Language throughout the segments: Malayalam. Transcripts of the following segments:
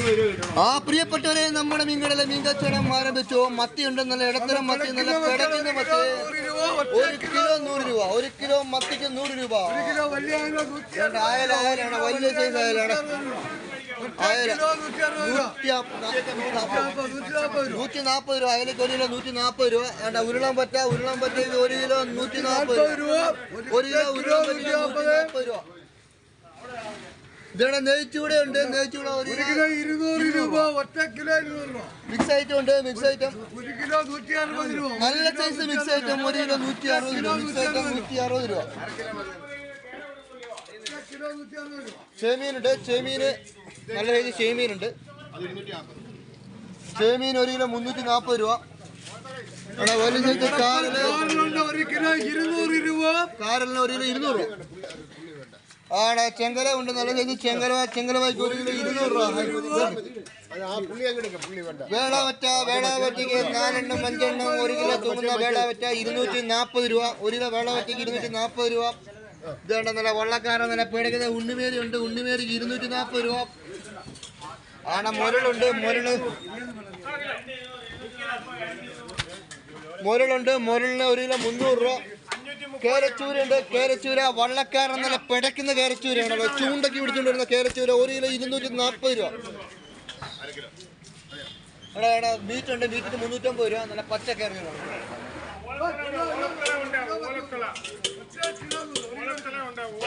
ആ പ്രിയപ്പെട്ടവരെ, നമ്മുടെ മീൻകടയിലെ മീൻ കച്ചവടം ആരംഭിച്ചു. മത്തി ഉണ്ട്, നല്ല ഇടത്തരം മത്തി, നല്ല പിടക്കുന്ന മത്തി. 1 കിലോ 100 രൂപ. 1 കിലോ മത്തിക്ക് 100 രൂപ. അയലാണ്, വലിയ സൈസ് അയലാണ്. 140 രൂപ. അയലേക്ക് 1 കിലോ 140 രൂപ. ഉരുളൻ പറ്റ 1 കിലോ 140 രൂപ. 1 കിലോ ഉരുളൻ പറ്റ 140 രൂപ. ഇതാണ് നെയ്ച്ചൂടെ ഉണ്ട്. നെയ്ച്ചൂട 1 കിലോ 200 രൂപ. 1 കിലോ 200 രൂപ. മിക്സ് ഐറ്റം ഉണ്ട്. മിക്സ് ഐറ്റം 1 കിലോ 160 രൂപ. നല്ല സൈസ് മിക്സ് ഐറ്റം 1 കിലോ 160 രൂപ. മിക്സ് ഐറ്റം 160 രൂപ. ചെമീനുണ്ട്. ചെമീന് നല്ല സൈസ് ചെമീനുണ്ട്. ചെമീൻ 1 കിലോ 340 രൂപ. വലിയ സൈസ് കാരല് 1 കിലോ 200 രൂപ. കാരലിന് 1 കിലോ 200 രൂപ. ആടെ ചെങ്കല ഉണ്ട്. നല്ല സൈസ് ചെങ്കലവായ്ക്ക് 1 കിലോ 200 രൂപ. വേളാവറ്റ 4 എണ്ണം 5 എണ്ണം 1 കിലോ തൂങ്ങുന്ന വേളാവറ്റ 240 രൂപ. 1 കിലോ വേളാവറ്റയ്ക്ക് 240 രൂപ. ഇതുകൊണ്ട് നല്ല വള്ളക്കാരൻ നല്ല പേടിക്കുന്ന ഉണ്ണിമേരി ഉണ്ട്. ഉണ്ണിമേരിക്ക് 240 രൂപ. ആടെ മുരളുണ്ട്. മുരളുണ്ട്. മുരളിന് 1 കിലോ 300 രൂപ. കേരച്ചൂരുണ്ട്. കേരച്ചൂര വള്ളക്കാരൻ നല്ല പിടയ്ക്കുന്ന കേരച്ചൂരയാണല്ലോ. ചൂണ്ടയ്ക്ക് പിടിച്ചുകൊണ്ട് വരുന്ന കേരച്ചൂര 1 കിലോ 240 രൂപ. എടാ ബീറ്റുണ്ട്. ബീറ്റിന് 350 രൂപ. നല്ല പച്ച കേരളമാണ്.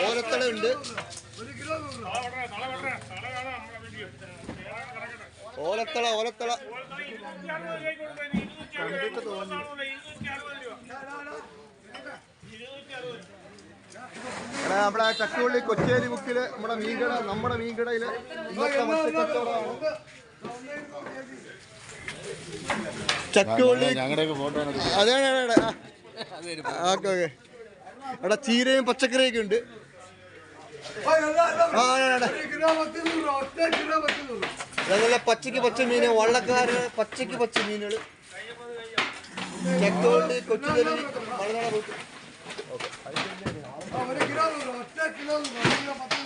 ഓലത്തള ഉണ്ട്. ഓലത്തള നമ്മുടെ ചക്കുവള്ളി കൊച്ചേരി ബുക്കില് നമ്മുടെ മീൻകടയില് ഇന്നത്തെ മത്സ്യക്കച്ചവടമാണ്. ചക്കുവള്ളി അതാണ്. ഓക്കെ. അവിടെ ചീരയും പച്ചക്കറിയൊക്കെ ഉണ്ട്. നല്ല പച്ചക്ക് പച്ച മീന്, വള്ളക്കാര് പച്ചക്ക് പച്ച മീനുകൾ. ചക്കുവള്ളി കൊച്ചുതലി മലനാട്.